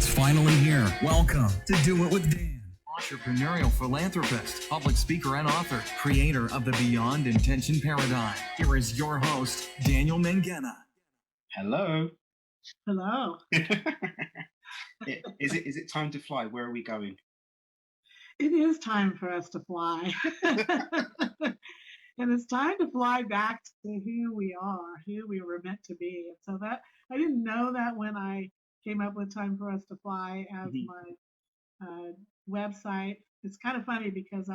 It's finally here. Welcome to Do It with Dan. Entrepreneurial philanthropist, public speaker and author, creator of the Beyond Intention Paradigm. Here is your host, Daniel Mangena. Hello. Hello. Is it time to fly? Where are we going? It is time for us to fly. And it's time to fly back to who we are, who we were meant to be. And so that I didn't know that when I came up with Time for Us to Fly as my website. It's kind of funny because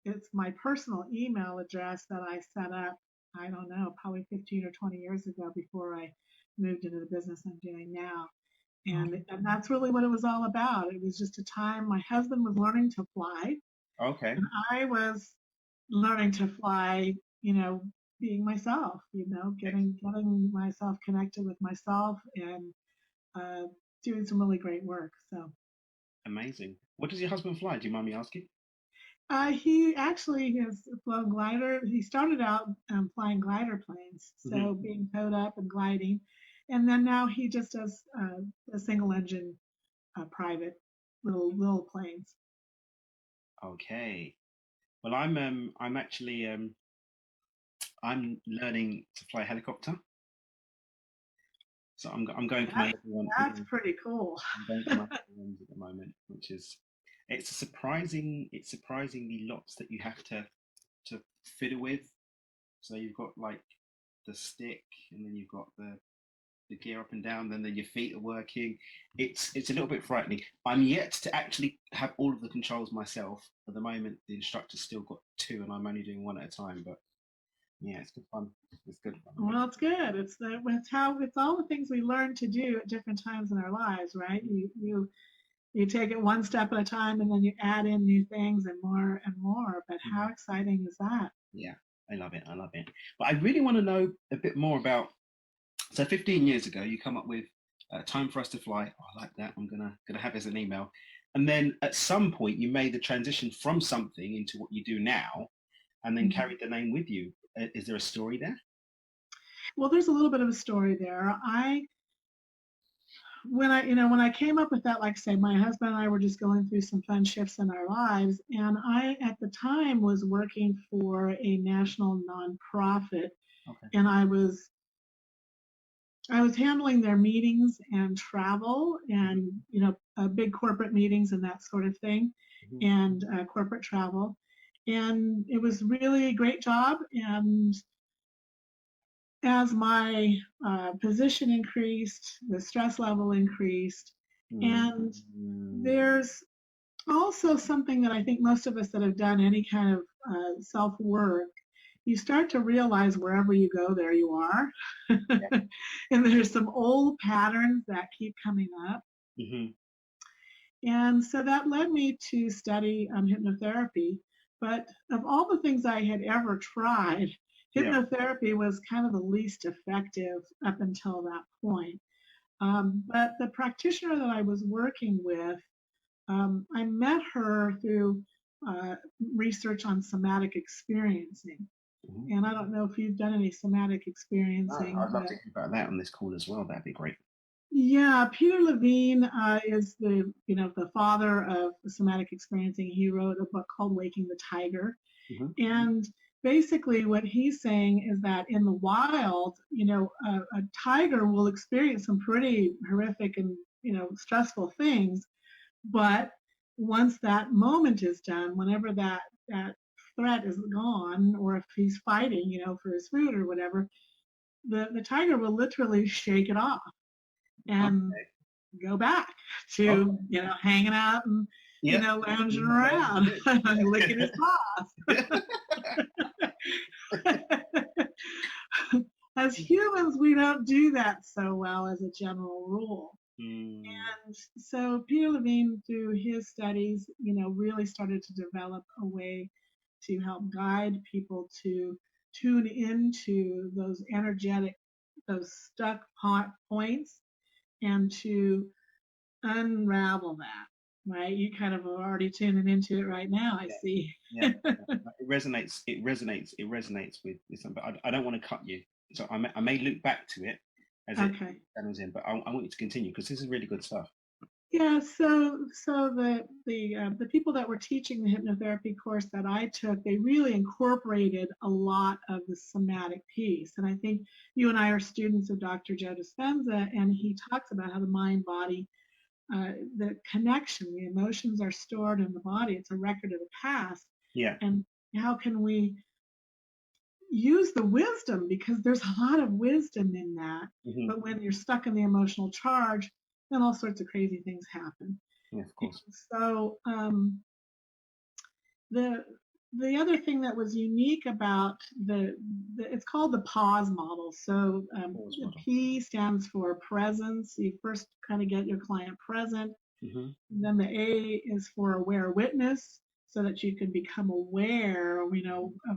it's my personal email address that I set up, I don't know, probably 15 or 20 years ago before I moved into the business I'm doing now. And that's really what it was all about. It was just a time my husband was learning to fly. Okay. And I was learning to fly, being myself, getting myself connected with myself and doing some really great work. So amazing. What does your husband fly? Do you mind me asking? He actually has flown glider. He started out flying glider planes, so being towed up and gliding, and then now he just does a single engine private little planes. Okay. Well, I'm actually I'm learning to fly a helicopter. So I'm going for my level one. That's pretty cool. I'm going for my level ones at the moment, which is it's surprisingly lots that you have to fiddle with. So you've got like the stick, and then you've got the gear up and down, then your feet are working. It's a little bit frightening. I'm yet to actually have all of the controls myself. At the moment, the instructor's still got two, and I'm only doing one at a time. But yeah, it's good fun. It's good fun. Well, it's good. It's all the things we learn to do at different times in our lives, right? You take it one step at a time, and then you add in new things and more and more. But how exciting is that? Yeah, I love it. But I really want to know a bit more about. So 15 years ago, you come up with Time for Us to Fly. Oh, I like that. I'm gonna have it as an email. And then at some point, you made the transition from something into what you do now, and then carried the name with you. Is there a story there? Well, there's a little bit of a story there. When I came up with that, like I say, my husband and I were just going through some fun shifts in our lives, and I at the time was working for a national nonprofit, and I was handling their meetings and travel and, big corporate meetings and that sort of thing, and corporate travel. And it was really a great job. And as my position increased, the stress level increased. And there's also something that I think most of us that have done any kind of self-work, you start to realize wherever you go, there you are. And there's some old patterns that keep coming up. And so that led me to study hypnotherapy. But of all the things I had ever tried, hypnotherapy was kind of the least effective up until that point. But the practitioner that I was working with, I met her through research on somatic experiencing. And I don't know if you've done any somatic experiencing. I'd love to hear about that on this call as well. That'd be great. Yeah, Peter Levine is the father of somatic experiencing. He wrote a book called Waking the Tiger. And basically what he's saying is that in the wild, a tiger will experience some pretty horrific and, stressful things. But once that moment is done, whenever that threat is gone, or if he's fighting, for his food or whatever, the tiger will literally shake it off and go back to, hanging out and, lounging around, licking his paws. As humans, we don't do that so well as a general rule. And so Peter Levine, through his studies, really started to develop a way to help guide people to tune into those stuck points and to unravel that, right? You kind of are already tuning into it right now, I see. Yeah. It resonates with something, but I don't want to cut you. So I may loop back to it as it was in, but I want you to continue because this is really good stuff. Yeah, so the people that were teaching the hypnotherapy course that I took, they really incorporated a lot of the somatic piece. And I think you and I are students of Dr. Joe Dispenza, and he talks about how the mind body, the connection, the emotions are stored in the body. It's a record of the past. Yeah. And how can we use the wisdom, because there's a lot of wisdom in that. Mm-hmm. But when you're stuck in the emotional charge, then all sorts of crazy things happen. Yeah, of course. So the other thing that was unique about the it's called the pause model. So the P stands for presence. You first kind of get your client present. Mm-hmm. Then the A is for aware witness, so that you can become aware, of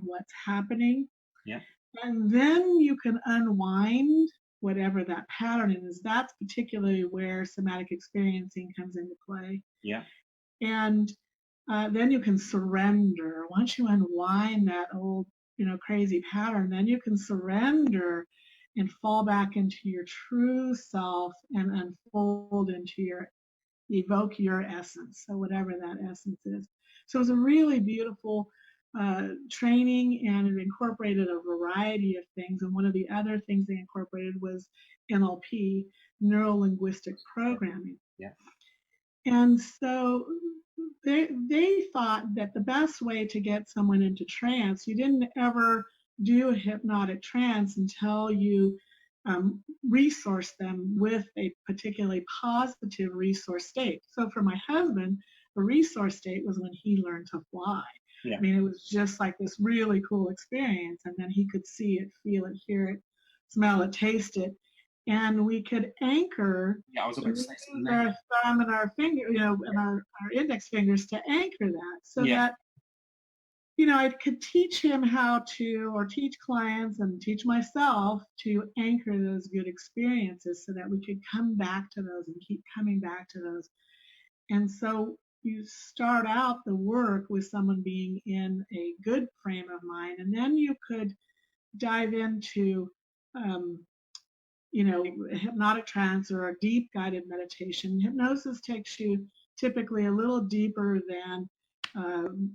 what's happening. Yeah. And then you can unwind whatever that pattern is. That's particularly where somatic experiencing comes into play. Yeah. And then you can surrender. Once you unwind that old, crazy pattern, then you can surrender and fall back into your true self and unfold evoke your essence. So whatever that essence is. So it was a really beautiful training, and it incorporated a variety of things. And one of the other things they incorporated was NLP, neuro linguistic programming. Yeah. And so they thought that the best way to get someone into trance, you didn't ever do a hypnotic trance until you resource them with a particularly positive resource state. So for my husband, the resource state was when he learned to fly. Yeah. I mean, it was just like this really cool experience. And then he could see it, feel it, hear it, smell it, taste it. And we could anchor, I was about to say our thumb and our finger, and our index fingers to anchor that, so that I could teach him how to, or teach clients and teach myself to anchor those good experiences, so that we could come back to those and keep coming back to those. And so you start out the work with someone being in a good frame of mind, and then you could dive into a hypnotic trance or a deep guided meditation. Hypnosis takes you typically a little deeper than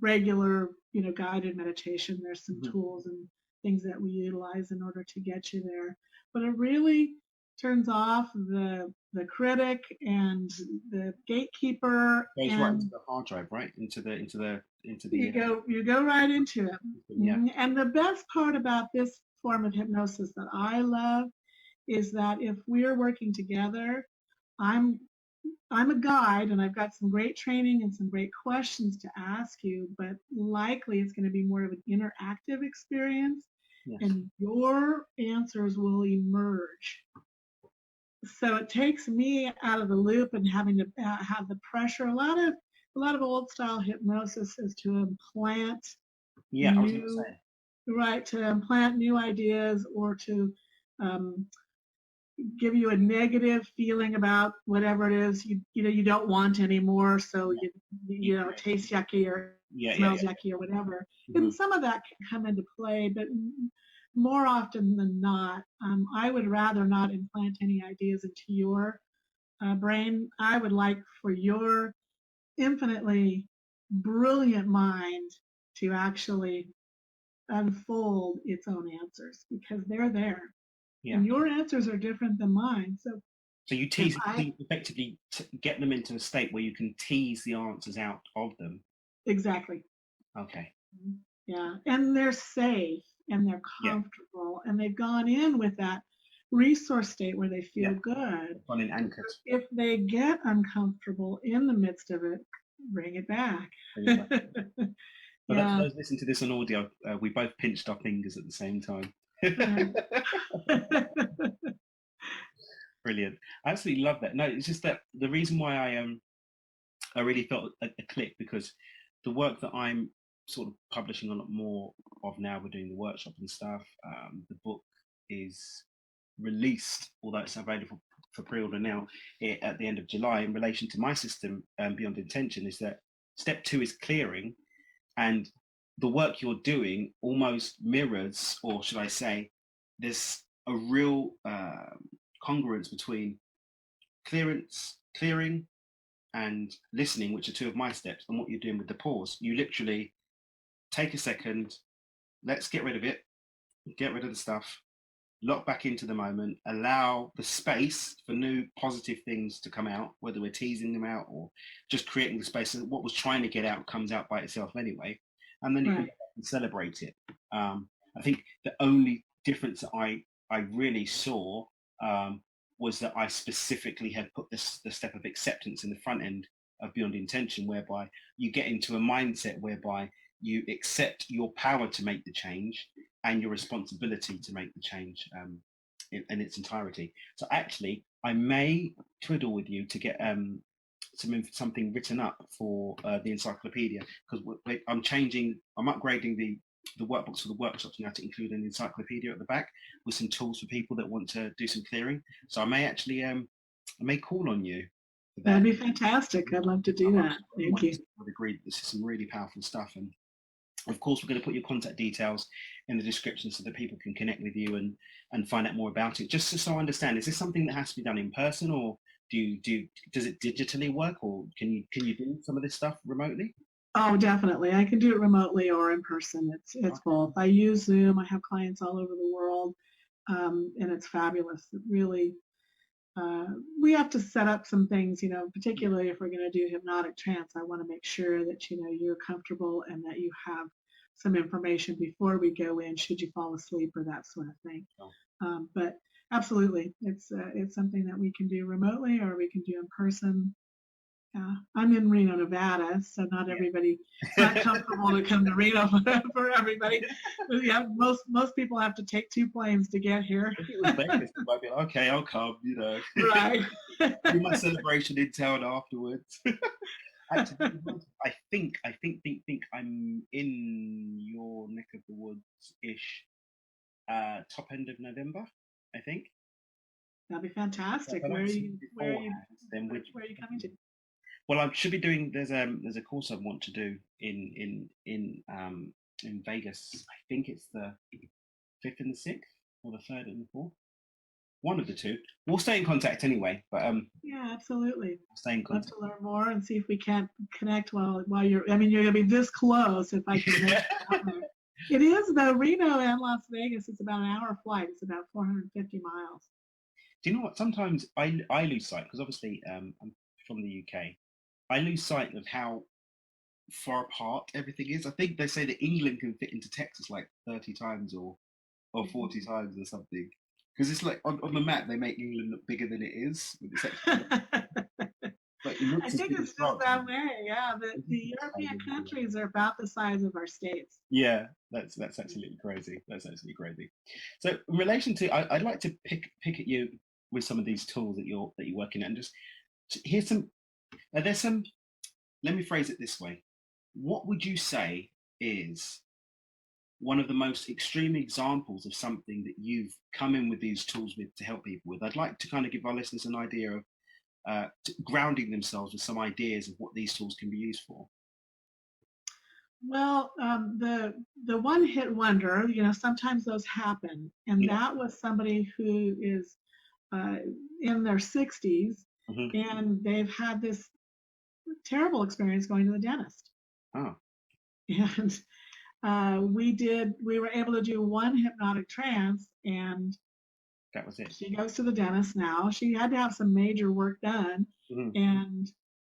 regular, guided meditation. There's some tools and things that we utilize in order to get you there, but it really turns off the critic and the gatekeeper. Goes right into the hard drive, right? Into the. You go right into it. Yeah. And the best part about this form of hypnosis that I love is that if we're working together, I'm a guide, and I've got some great training and some great questions to ask you, but likely it's going to be more of an interactive experience. Yes. And your answers will emerge. So it takes me out of the loop and having to have the pressure. A lot of old style hypnosis is to implant to implant new ideas, or to give you a negative feeling about whatever it is you don't want anymore. So it tastes yucky or smells yucky or whatever. Mm-hmm. And some of that can come into play, but more often than not, I would rather not implant any ideas into your brain. I would like for your infinitely brilliant mind to actually unfold its own answers, because they're there. Yeah. And your answers are different than mine. So you effectively get them into a state where you can tease the answers out of them. Exactly. Okay. Yeah. And they're safe and they're comfortable, and they've gone in with that resource state where they feel good. Gone in anchored. If they get uncomfortable in the midst of it, bring it back. But for those listening to this on audio, we both pinched our fingers at the same time. Brilliant. I absolutely love that. No, it's just that the reason why I really felt a click, because the work that I'm sort of publishing a lot more of now, we're doing the workshop and stuff. The book is released, although it's available for pre-order now at the end of July. In relation to my system, Beyond Intention, is that step 2 is clearing, and the work you're doing almost mirrors, or should I say, there's a real congruence between clearing, and listening, which are two of my steps, and what you're doing with the pause. You literally take a second, let's get rid of it, get rid of the stuff, lock back into the moment, allow the space for new positive things to come out, whether we're teasing them out or just creating the space. And what was trying to get out comes out by itself anyway. And then you can celebrate it. I think the only difference that I really saw was that I specifically had put the step of acceptance in the front end of Beyond Intention, whereby you get into a mindset whereby you accept your power to make the change and your responsibility to make the change in its entirety. So actually, I may twiddle with you to get something written up for the encyclopedia, because I'm upgrading the workbooks for the workshops now to include an encyclopedia at the back with some tools for people that want to do some clearing. So I may actually I may call on you. That'd be fantastic. I'd love to do that. Thank you. I would agree that this is some really powerful stuff. And of course, we're going to put your contact details in the description so that people can connect with you and find out more about it. Just so I understand, is this something that has to be done in person, or does it digitally work, or can you do some of this stuff remotely? Oh, definitely. I can do it remotely or in person. It's both. I use Zoom. I have clients all over the world, and it's fabulous. It really, we have to set up some things, particularly if we're going to do hypnotic trance. I want to make sure that, you're comfortable and that you have some information before we go in, should you fall asleep or that sort of thing. But absolutely, it's something that we can do remotely or we can do in person. I'm in Reno, Nevada, so not everybody, it's not comfortable to come to Reno for everybody. But yeah, most people have to take 2 planes to get here. If it was Vegas, I might be like, okay, I'll come, Right. Do my celebration in town afterwards. Actually, I think I'm in your neck of the woods-ish, top end of November, I think. That'd be fantastic. Where are you coming to? Well, I should be doing. There's a course I want to do in Vegas. I think it's the 5th and the 6th, or the 3rd and the 4th. One of the two. We'll stay in contact anyway. But yeah, absolutely. We'll stay in contact. Love to learn more and see if we can't connect while you're. I mean, you're gonna be this close if I can. It is though. Reno and Las Vegas. It's about an hour flight. It's about 450 miles. Do you know what? Sometimes I lose sight, because obviously I'm from the UK. I lose sight of how far apart everything is. I think they say that England can fit into Texas like 30 times or 40 times or something. Because it's like on the map they make England look bigger than it is. I think it's still that way. Yeah, the European countries are about the size of our states. Yeah, that's absolutely crazy. That's absolutely crazy. So in relation to, I'd like to pick at you with some of these tools that you're working at, and just here's some. There's some. Let me phrase it this way. What would you say is one of the most extreme examples of something that you've come in with these tools with to help people with? I'd like to kind of give our listeners an idea of grounding themselves with some ideas of what these tools can be used for. Well, the one-hit wonder, sometimes those happen, and that was somebody who is in their 60s, and they've had this terrible experience going to the dentist. Oh. And we were able to do one hypnotic trance, and that was it. She goes to the dentist now. She had to have some major work done, and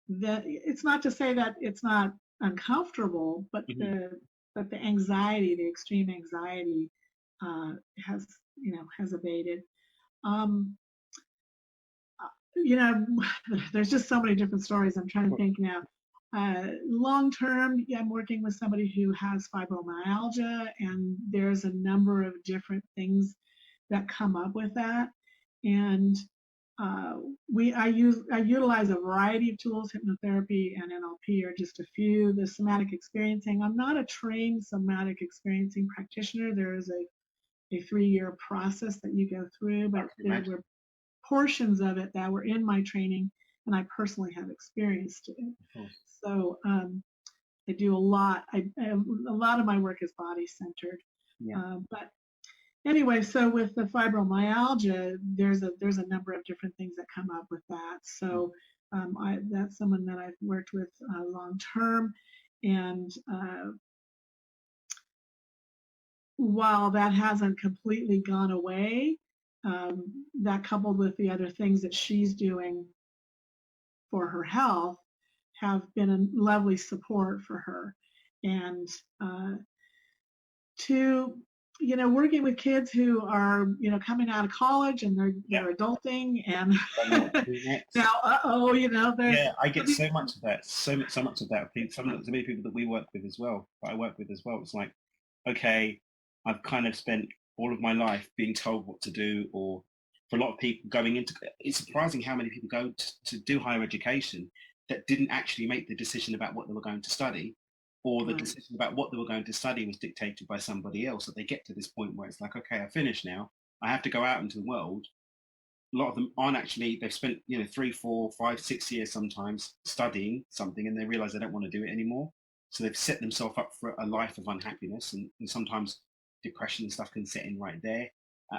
that it's not to say that it's not uncomfortable, but the anxiety, the extreme anxiety, has abated. There's just so many different stories. I'm trying to think now. Long term, I'm working with somebody who has fibromyalgia, and there's a number of different things that come up with that. And I utilize a variety of tools. Hypnotherapy and NLP are just a few. The somatic experiencing, I'm not a trained somatic experiencing practitioner. There is a 3-year process that you go through, but there were portions of it that were in my training, and I personally have experienced it. So I do a lot. A lot of my work is body centered. But anyway, so with the fibromyalgia, there's a number of different things that come up with that. So that's someone that I've worked with long term, and while that hasn't completely gone away, that coupled with the other things that she's doing for her health have been a lovely support for her. And to, working with kids who are, coming out of college and they're adulting and now, there's. Yeah, I get so much of that, so much of that. I think so many people that we work with as well, that I work with as well. It's like, okay, I've kind of spent all of my life being told what to do, or for a lot of people going into, it's surprising how many people go to do higher education that didn't actually make the decision about what they were going to study, or the decision about what they were going to study was dictated by somebody else. That they get to this point where it's like, okay, I finished now. I have to go out into the world. A lot of them aren't actually, they've spent 3, 4, 5, 6 years sometimes studying something, and they realize they don't want to do it anymore. So they've set themselves up for a life of unhappiness, and sometimes depression and stuff can set in right there.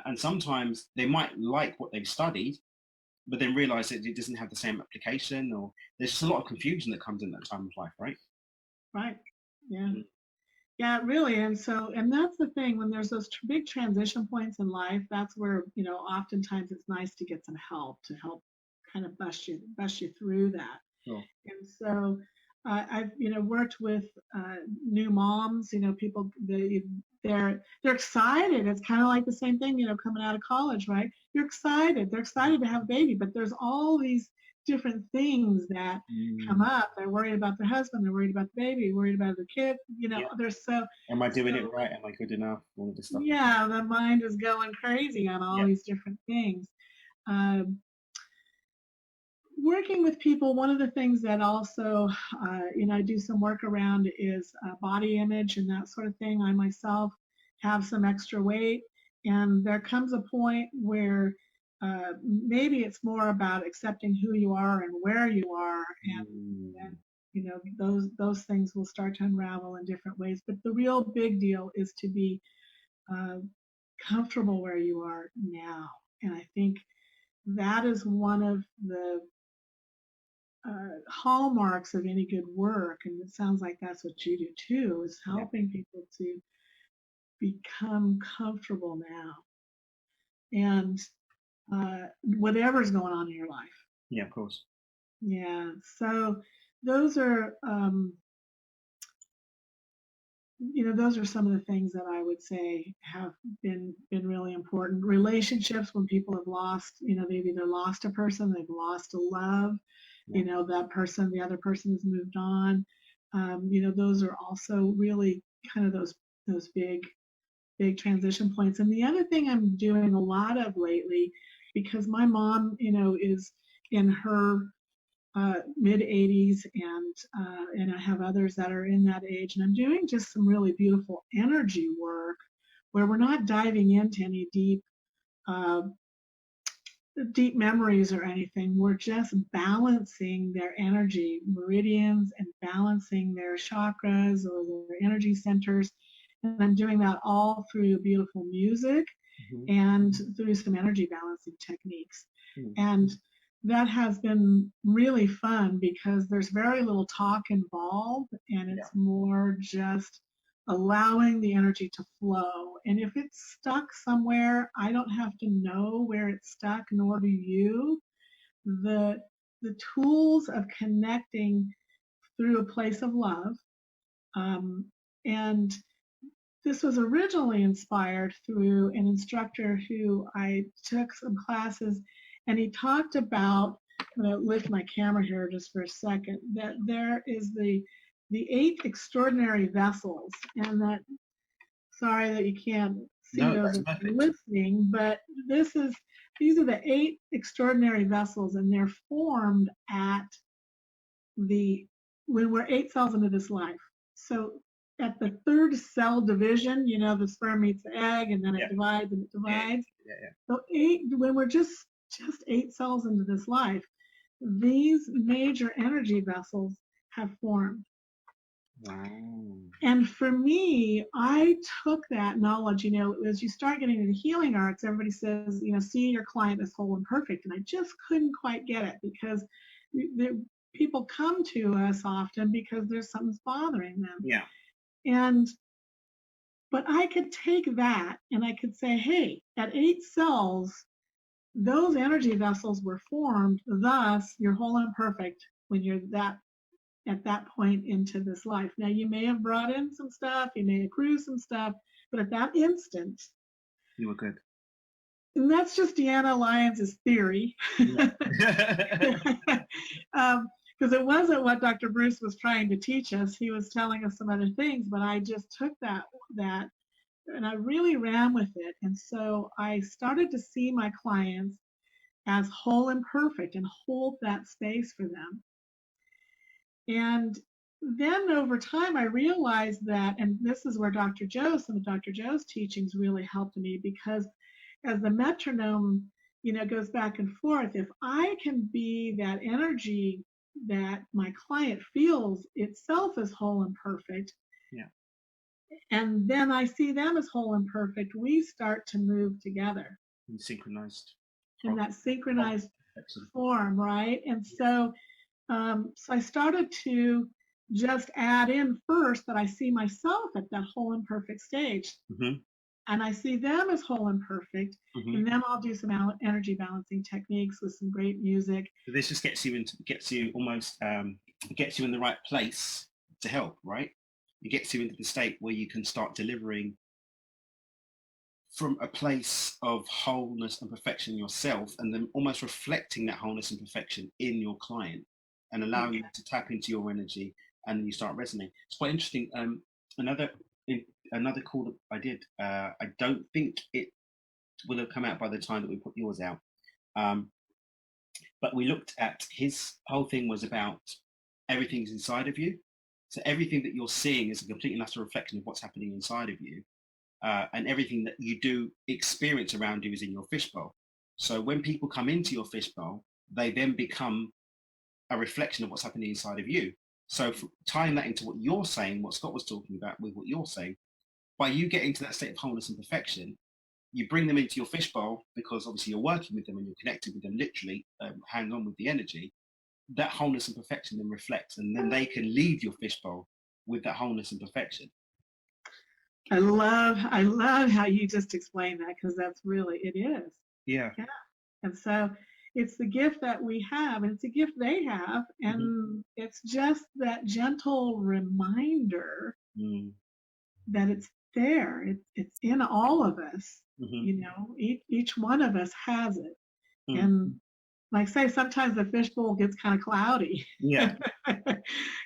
And sometimes they might like what they've studied, but then realize that it doesn't have the same application, or there's just a lot of confusion that comes in that time of life, right? Right. Yeah. Yeah, really. And that's the thing, when there's those big transition points in life, that's where, oftentimes it's nice to get some help to help kind of bust you through that. Sure. And so I've, worked with new moms, people, they're excited. It's kind of like the same thing, coming out of college, right? You're excited. They're excited to have a baby, but there's all these different things that come up. They're worried about their husband. They're worried about the baby. Worried about their kid. There's so. Am I doing it right? Am I good enough? All of this stuff. Yeah, the mind is going crazy on all these different things. Working with people, one of the things that also, I do some work around is body image and that sort of thing. I myself have some extra weight, and there comes a point where maybe it's more about accepting who you are and where you are, and those things will start to unravel in different ways. But the real big deal is to be comfortable where you are now, and I think that is one of the hallmarks of any good work, and it sounds like that's what you do too, is helping people to become comfortable now, and whatever's going on in your life. Yeah, of course. Yeah, so those are those are some of the things that I would say have been really important. Relationships, when people have lost, they've either lost a person, they've lost a love, that person, the other person has moved on. Those are also really kind of those big transition points. And the other thing I'm doing a lot of lately, because my mom, is in her mid 80s, and I have others that are in that age, and I'm doing just some really beautiful energy work where we're not diving into any deep memories or anything. We're just balancing their energy meridians and balancing their chakras or their energy centers, and I'm doing that all through beautiful music and through some energy balancing techniques. And that has been really fun because there's very little talk involved, and it's more just allowing the energy to flow. And if it's stuck somewhere, I don't have to know where it's stuck, nor do you. The tools of connecting through a place of love, and this was originally inspired through an instructor who I took some classes, and he talked about, I'm going to lift my camera here just for a second, that there is the 8 extraordinary vessels, and that, sorry that you can't see those if you're listening, but these are the 8 extraordinary vessels, and they're formed at when we're 8 cells into this life. So at the 3rd cell division, the sperm meets the egg, and then it divides and it divides. So when we're just 8 cells into this life, these major energy vessels have formed. Wow. And for me, I took that knowledge, as you start getting into the healing arts, everybody says, see your client as whole and perfect. And I just couldn't quite get it, because people come to us often because there's something's bothering them. Yeah. But I could take that and I could say, hey, at 8 cells, those energy vessels were formed, thus you're whole and perfect when you're at that point into this life. Now, you may have brought in some stuff, you may accrue some stuff, but at that instant, you were good. And that's just Deanna Lyons' theory. Yeah. Because it wasn't what Dr. Bruce was trying to teach us. He was telling us some other things, but I just took that and I really ran with it. And so I started to see my clients as whole and perfect and hold that space for them. And then over time, I realized that, and this is where Dr. Joe's, some of Dr. Joe's teachings really helped me, because as the metronome, goes back and forth, if I can be that energy that my client feels itself as whole and perfect, yeah, and then I see them as whole and perfect, we start to move together. In synchronized. In that synchronized form, right? And so I started to just add in first that I see myself at that whole and perfect stage. Mm-hmm. And I see them as whole and perfect. Mm-hmm. And then I'll do some energy balancing techniques with some great music. So this just gets you in the right place to help, right? It gets you into the state where you can start delivering from a place of wholeness and perfection yourself, and then almost reflecting that wholeness and perfection in your client and allowing you to tap into your energy, and then you start resonating. It's quite interesting. Another call that I did, I don't think it will have come out by the time that we put yours out. But we looked at, his whole thing was about everything's inside of you. So everything that you're seeing is a complete and utter reflection of what's happening inside of you. And everything that you do experience around you is in your fishbowl. So when people come into your fishbowl, they then become a reflection of what's happening inside of you. So tying that into what you're saying, what Scott was talking about with what you're saying, by you getting to that state of wholeness and perfection, you bring them into your fishbowl, because obviously you're working with them and you're connected with them, literally hang on with the energy. That wholeness and perfection then reflects, and then they can leave your fishbowl with that wholeness and perfection. I love how you just explained that, because that's really, it is. Yeah. And so it's the gift that we have, and it's a gift they have, and it's just that gentle reminder that it's there. It's in all of us. Each one of us has it. And like I say, sometimes the fishbowl gets kind of cloudy. Yeah.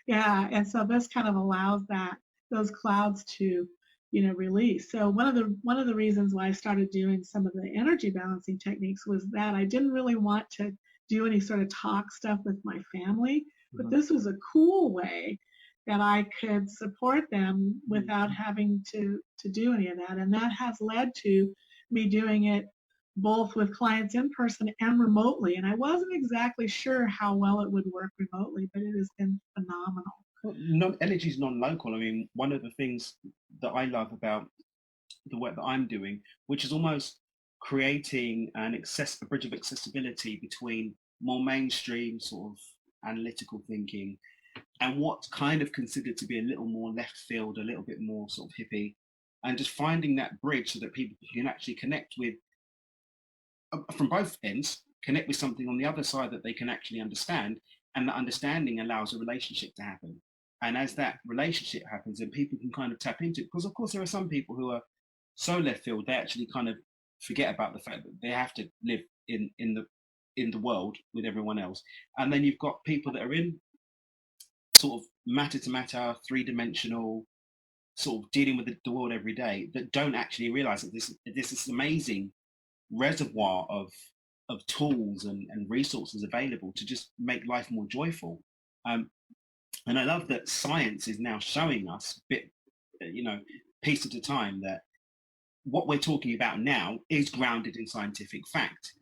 Yeah. And so this kind of allows those clouds to release. So one of the reasons why I started doing some of the energy balancing techniques was that I didn't really want to do any sort of talk stuff with my family, but this was a cool way that I could support them without having to do any of that. And that has led to me doing it both with clients in person and remotely. And I wasn't exactly sure how well it would work remotely, but it has been phenomenal. Well, energy is non-local. I mean, one of the things that I love about the work that I'm doing, which is almost creating a bridge of accessibility between more mainstream sort of analytical thinking and what's kind of considered to be a little more left field, a little bit more sort of hippie, and just finding that bridge so that people can actually connect with, from both ends, connect with something on the other side that they can actually understand, and that understanding allows a relationship to happen. And as that relationship happens, then people can kind of tap into it, because of course there are some people who are so left field they actually kind of forget about the fact that they have to live in the world with everyone else. And then you've got people that are in sort of matter to matter, three-dimensional, sort of dealing with the world every day, that don't actually realize that this is amazing reservoir of tools and resources available to just make life more joyful. And I love that science is now showing us, piece at a time, that what we're talking about now is grounded in scientific fact.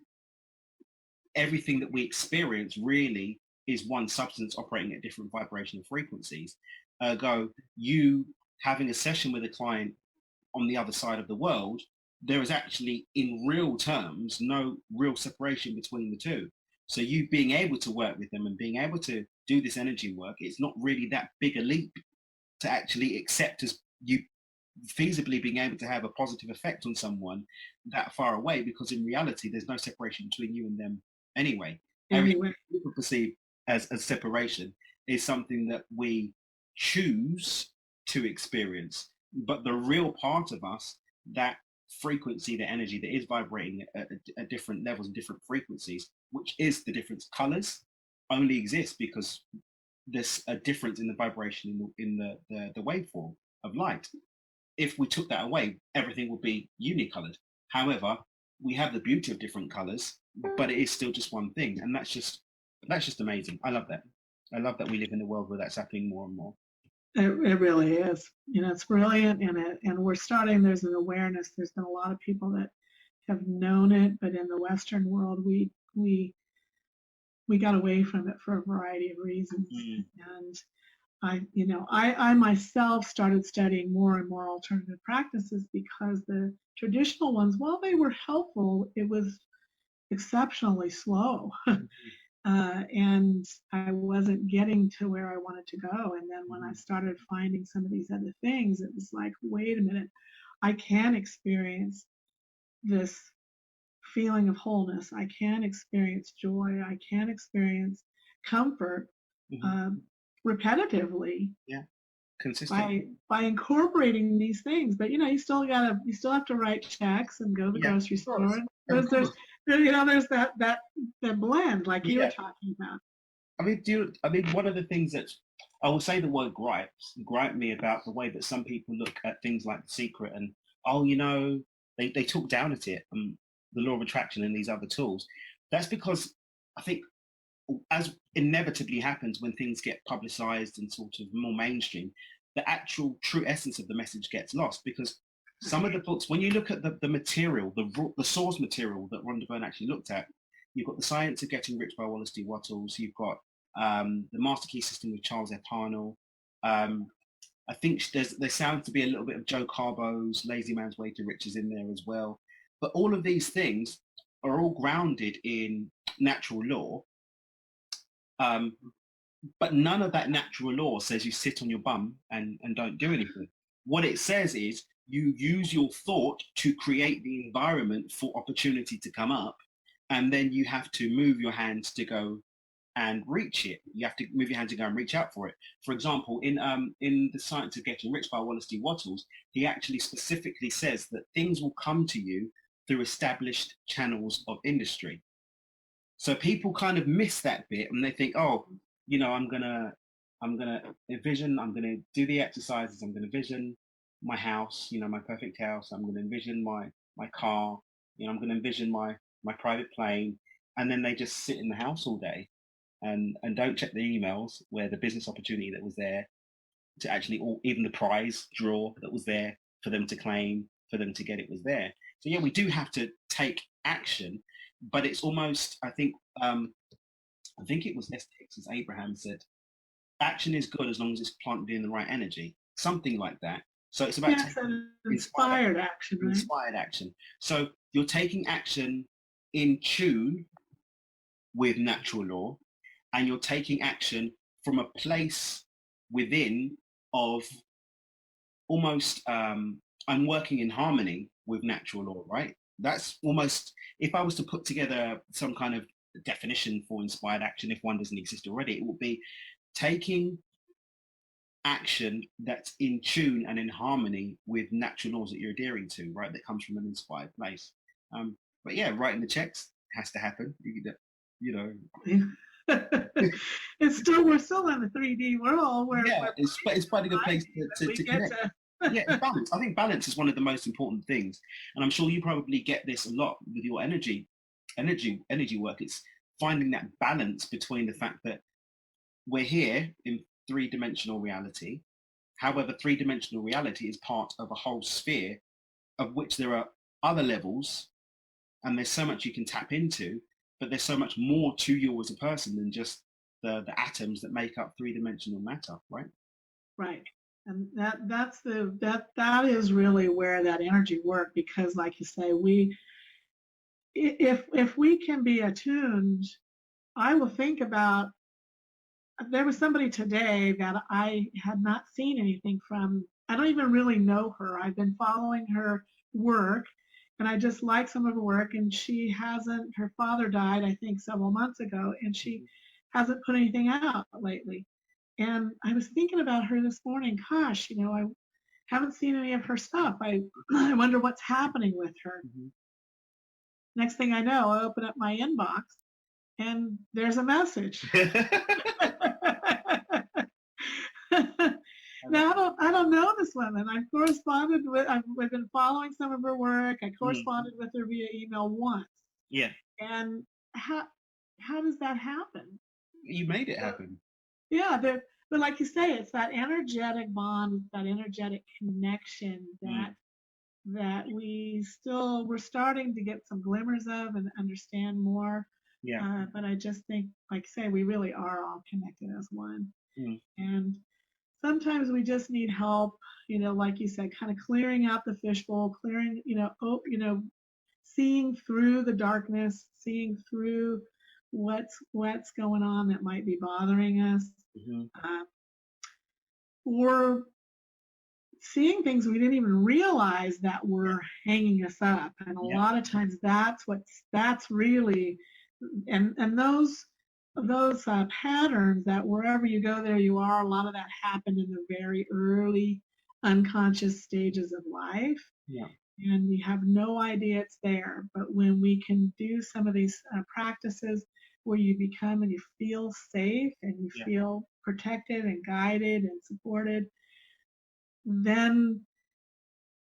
Everything that we experience really is one substance operating at different vibrational frequencies. Ergo, you having a session with a client on the other side of the world, there is actually, in real terms, no real separation between the two. So you being able to work with them and being able to do this energy work, it's not really that big a leap to actually accept as you feasibly being able to have a positive effect on someone that far away, because in reality there's no separation between you and them anyway. Everything people perceive as separation is something that we choose to experience, but the real part of us, that frequency, the energy that is vibrating at different levels and different frequencies, which is the different colors, only exists because there's a difference in the vibration in the waveform of light. If we took that away, everything would be unicolored. However, we have the beauty of different colors, but it is still just one thing, and that's just amazing. I love that. I love that we live in a world where that's happening more and more. It really is. It's brilliant, and we're starting. There's an awareness. There's been a lot of people that have known it, but in the Western world, we got away from it for a variety of reasons. And I myself started studying more and more alternative practices because the traditional ones, while they were helpful, it was exceptionally slow. And I wasn't getting to where I wanted to go. And then when I started finding some of these other things, it was like, wait a minute, I can experience this feeling of wholeness. I can experience joy. I can experience comfort repetitively. Yeah. Consistent. By incorporating these things. But you still have to write checks and go to the grocery store. And there's that blend like you were talking about. I mean, one of the things that I will say, the word gripe me about the way that some people look at things like The Secret and, they talk down at it, the law of attraction and these other tools. That's because I think, as inevitably happens when things get publicized and sort of more mainstream, the actual true essence of the message gets lost, because some of the books, when you look at the material, the source material that Rhonda Byrne actually looked at, you've got The Science of Getting Rich by Wallace D. Wattles, you've got the Master Key System with Charles F. Parnell. I think there sounds to be a little bit of Joe Carbo's Lazy Man's Way to Riches in there as well. But all of these things are all grounded in natural law. But none of that natural law says you sit on your bum and don't do anything. What it says is you use your thought to create the environment for opportunity to come up, and then you have to move your hands to go and reach it. You have to move your hands to go and reach out for it. For example, in The Science of Getting Rich by Wallace D. Wattles, he actually specifically says that things will come to you through established channels of industry. So people kind of miss that bit, and they think, oh, I'm gonna envision, I'm gonna do the exercises, I'm gonna envision my house, my perfect house, I'm gonna envision my car, I'm gonna envision my private plane, and then they just sit in the house all day and don't check the emails where the business opportunity that was there to actually, or even the prize draw that was there for them to claim, for them to get it was there. So yeah, we do have to take action, but it's almost, I think it was S. Abraham said, action is good as long as it's planted in the right energy, something like that. So it's about inspired action, right? Inspired action. So you're taking action in tune with natural law, and you're taking action from a place within of almost, I'm working in harmony with natural law, right? That's almost, if I was to put together some kind of definition for inspired action, if one doesn't exist already, it would be taking action that's in tune and in harmony with natural laws that you're adhering to, right? That comes from an inspired place. But yeah, writing the checks has to happen. It's still, we're still in the 3D world where it's quite a good place to connect. Yeah, balance. I think balance is one of the most important things, and I'm sure you probably get this a lot with your energy work. It's finding that balance between the fact that we're here in three-dimensional reality. However, three-dimensional reality is part of a whole sphere of which there are other levels, and there's so much you can tap into, but there's so much more to you as a person than just the atoms that make up three-dimensional matter, right? Right. And that is really where that energy work, because like you say, if we can be attuned I will think about, there was somebody today that I had not seen anything from. I don't even really know her. I've been following her work and I just like some of her work, and she hasn't, her father died, I think, several months ago, and she hasn't put anything out lately. And I was thinking about her this morning. Gosh, I haven't seen any of her stuff. I wonder what's happening with her. Mm-hmm. Next thing I know, I open up my inbox and there's a message. Now I don't know this woman. I've corresponded with. I've been following some of her work. I corresponded with her via email once. Yeah. And how does that happen? You made it happen. Yeah, but like you say, it's that energetic bond, that energetic connection that we're starting to get some glimmers of and understand more. Yeah. But I just think, like you say, we really are all connected as one. Mm. And sometimes we just need help, like you said, kind of clearing out the fishbowl, clearing, seeing through the darkness, seeing through what's going on that might be bothering us, or seeing things we didn't even realize that were hanging us up. And a lot of times that's really, and those patterns that wherever you go, there you are. A lot of that happened in the very early unconscious stages of life. Yeah. And we have no idea it's there. But when we can do some of these practices where you become and you feel safe and you feel protected and guided and supported, then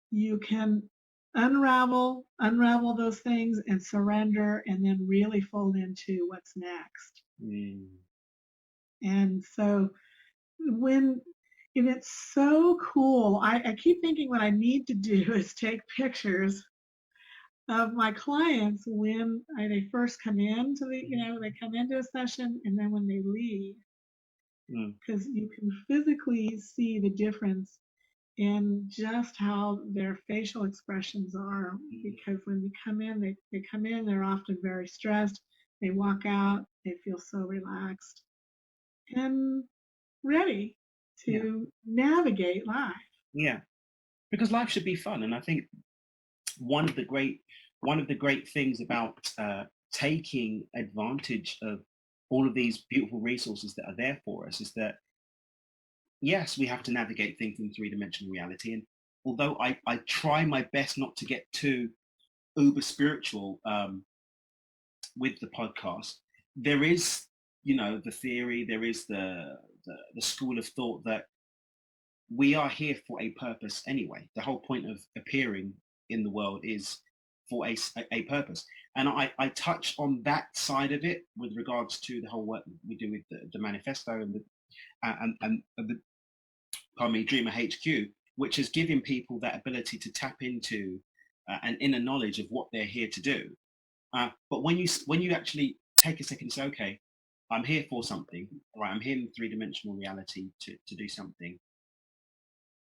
you can unravel those things and surrender, and then really fold into what's next. And so and it's so cool. I keep thinking what I need to do is take pictures of my clients when they first come into they come into a session, and then when they leave, because you can physically see the difference in just how their facial expressions are. Because when they come in, they're often very stressed. They walk out, they feel so relaxed and ready to navigate life. Yeah, because life should be fun, and I think one of the great things about taking advantage of all of these beautiful resources that are there for us is that, yes, we have to navigate things in three-dimensional reality. And although I try my best not to get too uber spiritual with the podcast, there is, the theory, there is the school of thought that we are here for a purpose anyway. The whole point of appearing in the world is for a purpose. And I touch on that side of it with regards to the whole work we do with the manifesto and the Dreamer HQ, which is giving people that ability to tap into an inner knowledge of what they're here to do. But when you actually take a second and say, okay, I'm here for something, right? I'm here in three-dimensional reality to do something.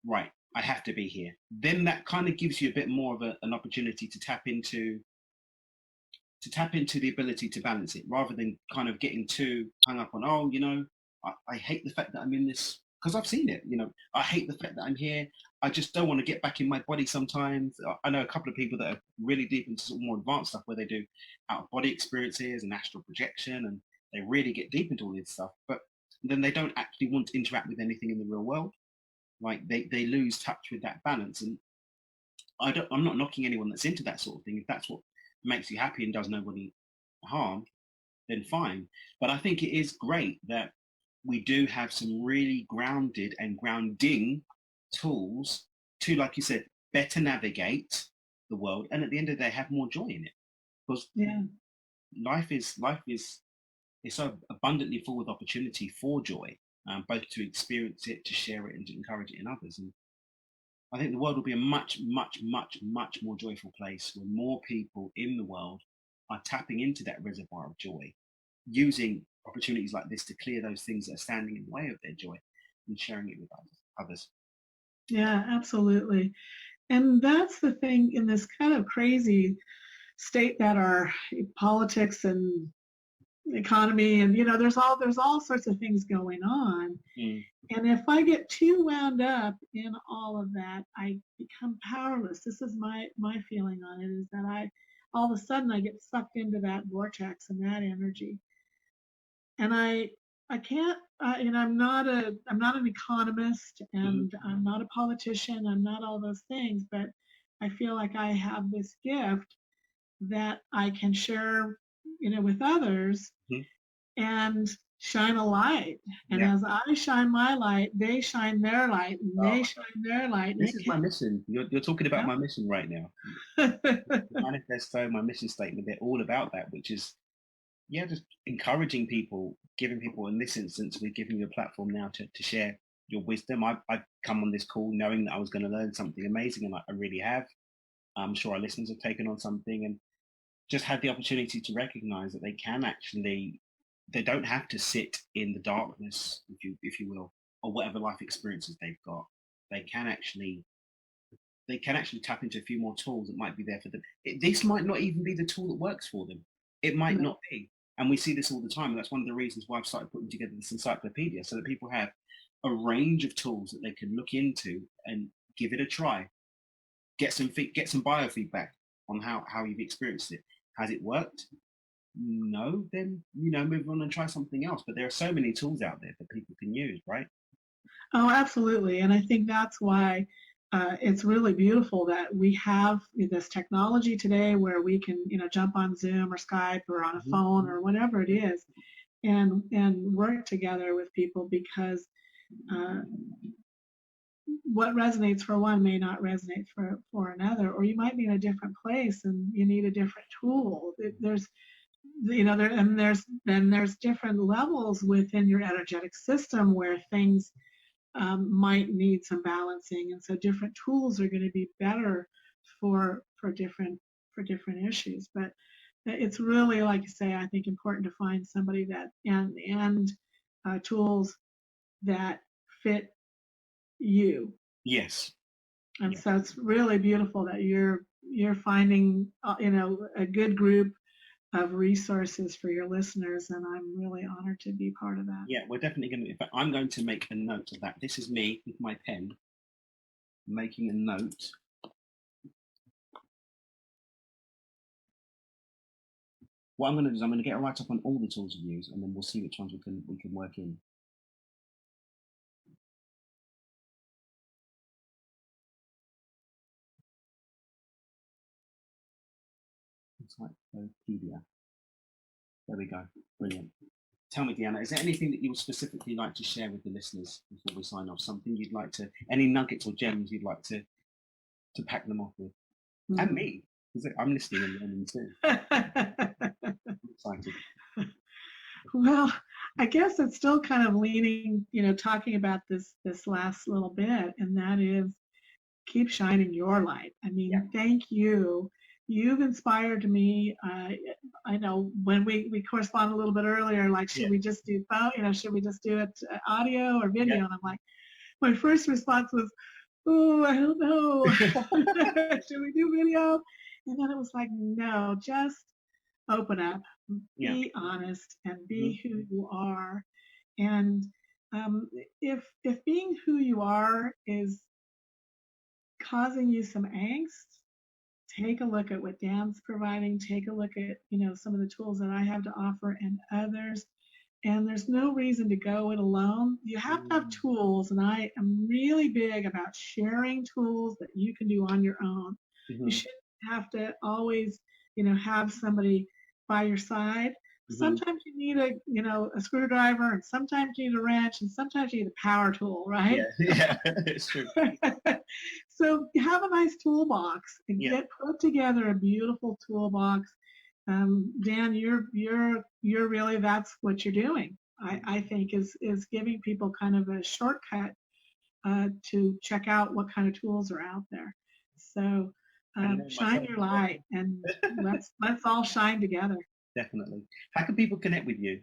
Right, I have to be here. Then that kind of gives you a bit more of an opportunity to tap into the ability to balance it, rather than kind of getting too hung up on, I hate the fact that I'm in this, because I've seen it. I hate the fact that I'm here. I just don't want to get back in my body sometimes. I know a couple of people that are really deep into sort of more advanced stuff where they do out-of-body experiences and astral projection, and they really get deep into all this stuff, but then they don't actually want to interact with anything in the real world. Like they lose touch with that balance. And I'm not knocking anyone that's into that sort of thing. If that's what makes you happy and does nobody harm, then fine. But I think it is great that we do have some really grounded and grounding tools to, like you said, better navigate the world, and at the end of the day have more joy in it. Because life is so abundantly full of opportunity for joy. Both to experience it, to share it, and to encourage it in others. And I think the world will be a much, much, much, much more joyful place when more people in the world are tapping into that reservoir of joy, using opportunities like this to clear those things that are standing in the way of their joy and sharing it with others. Yeah, absolutely. And that's the thing in this kind of crazy state that our politics and economy, and there's all sorts of things going on. And if I get too wound up in all of that, I become powerless. This is my feeling on it, is that I all of a sudden I get sucked into that vortex and that energy, and I can't. I'm not an economist, and I'm not a politician. I'm not all those things, but I feel like I have this gift that I can share, with others, and shine a light. And as I shine my light, they shine their light, and they shine their light. This is my mission. You're talking about my mission right now. The manifesto, my mission statement, they're all about that, which is, just encouraging people, giving people, in this instance, we're giving you a platform now to share your wisdom. I've come on this call knowing that I was going to learn something amazing, and I really have. I'm sure our listeners have taken on something, and just had the opportunity to recognize that they can actually, they don't have to sit in the darkness, if you will, or whatever life experiences they've got. They can actually tap into a few more tools that might be there for them. This might not even be the tool that works for them. It might not be. And we see this all the time. And that's one of the reasons why I've started putting together this encyclopedia, so that people have a range of tools that they can look into and give it a try. Get some biofeedback on how you've experienced it. Has it worked? No, then move on and try something else. But there are so many tools out there that people can use, right? Oh, absolutely. And I think that's why it's really beautiful that we have this technology today where we can jump on Zoom or Skype or on a phone or whatever it is, and work together with people, because what resonates for one may not resonate for another, or you might be in a different place and you need a different tool. There's different levels within your energetic system where things might need some balancing, and so different tools are going to be better for different issues. But it's really, like you say, I think important to find somebody that and tools that fit you. Yes. And so it's really beautiful that you're finding a good group of resources for your listeners, and I'm really honored to be part of that. Yeah, we're definitely going to. In fact, I'm going to make a note of that. This is me with my pen making a note. What I'm going to do is I'm going to get a write up on all the tools we use, and then we'll see which ones we can work in. Encyclopedia. There we go. Brilliant. Tell me, Deanna, is there anything that you would specifically like to share with the listeners before we sign off? Something you'd like to, any nuggets or gems you'd like to pack them off with? And me, because I'm listening and learning too. I'm excited. Well, I guess it's still kind of leaning, talking about this last little bit, and that is keep shining your light. I mean, thank you. You've inspired me. I know when we corresponded a little bit earlier, like, should we just do phone? Should we just do it audio or video? And I'm like, my first response was, oh, I don't know. Should we do video? And then it was like, no, just open up, be honest, and be who you are. And if being who you are is causing you some angst, take a look at what Dan's providing. Take a look at some of the tools that I have to offer and others. And there's no reason to go it alone. You have to have tools, and I am really big about sharing tools that you can do on your own. You shouldn't have to always have somebody by your side. Sometimes you need a screwdriver, and sometimes you need a wrench, and sometimes you need a power tool, right? Yeah, it's true. So have a nice toolbox and put together a beautiful toolbox. Dan, you're really, that's what you're doing. I think is giving people kind of a shortcut to check out what kind of tools are out there. So shine your light, and let's all shine together. Definitely. How can people connect with you?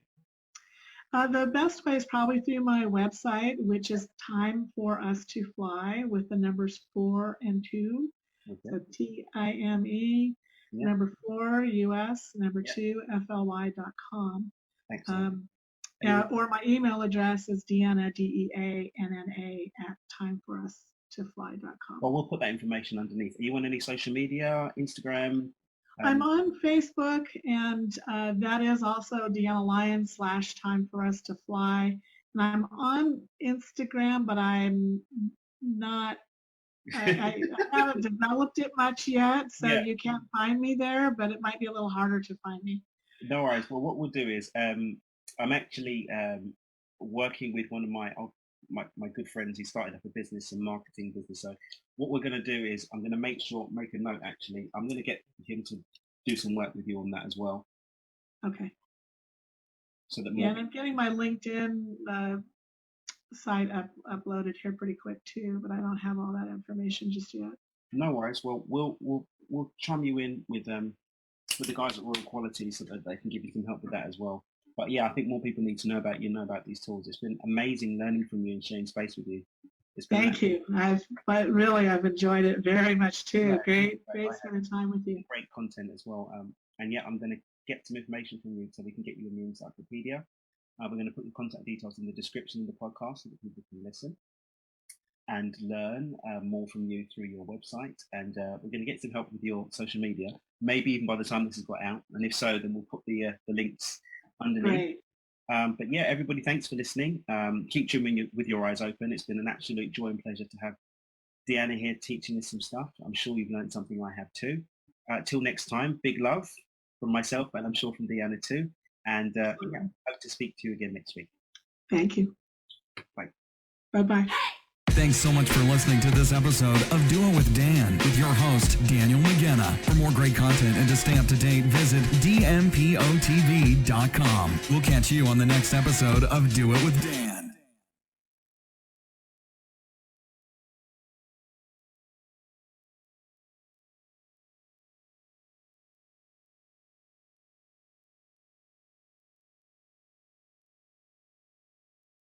The best way is probably through my website, which is Time for Us to Fly, with the numbers 4 and 2. So TIME, number 4 US, number 2 FLY.com. Thanks. Or my email address is Deanna, DEANNA @timeforustofly.com. Well, we'll put that information underneath. Are you on any social media, Instagram? I'm on Facebook, and that is also Deanna Lyons /Time for Us to Fly. And I'm on Instagram, but I'm not, I haven't developed it much yet, so you can't find me there, but it might be a little harder to find me. No worries. Well, what we'll do is I'm actually working with one of my good friends. He started up a business, a marketing business. So what we're going to do is I'm going to make a note, actually. I'm going to get him to do some work with you on that as well. Okay. So that and I'm getting my LinkedIn site uploaded here pretty quick too, but I don't have all that information just yet. No worries. Well, we'll chime you in with the guys at Royal Quality so that they can give you some help with that as well. But yeah, I think more people need to know about these tools. It's been amazing learning from you and sharing space with you. Thank you. I've enjoyed it very much too. Yeah, great spending time with you. Great content as well. And yeah, I'm going to get some information from you so we can get you in the encyclopedia. We're going to put your contact details in the description of the podcast so that people can listen and learn more from you through your website. And we're going to get some help with your social media, maybe even by the time this has got out. And if so, then we'll put the links underneath. But yeah, everybody, thanks for listening. Keep tuning with your eyes open. It's been an absolute joy and pleasure to have Deanna here teaching us some stuff. I'm sure you've learned something. I have too. Till next time, big love from myself, and I'm sure from Deanna too. And hope to speak to you again next week. Thank you. Bye. Bye-bye. Thanks so much for listening to this episode of Do It With Dan with your host, Daniel Mangena. For more great content and to stay up to date, visit dmpotv.com. We'll catch you on the next episode of Do It With Dan.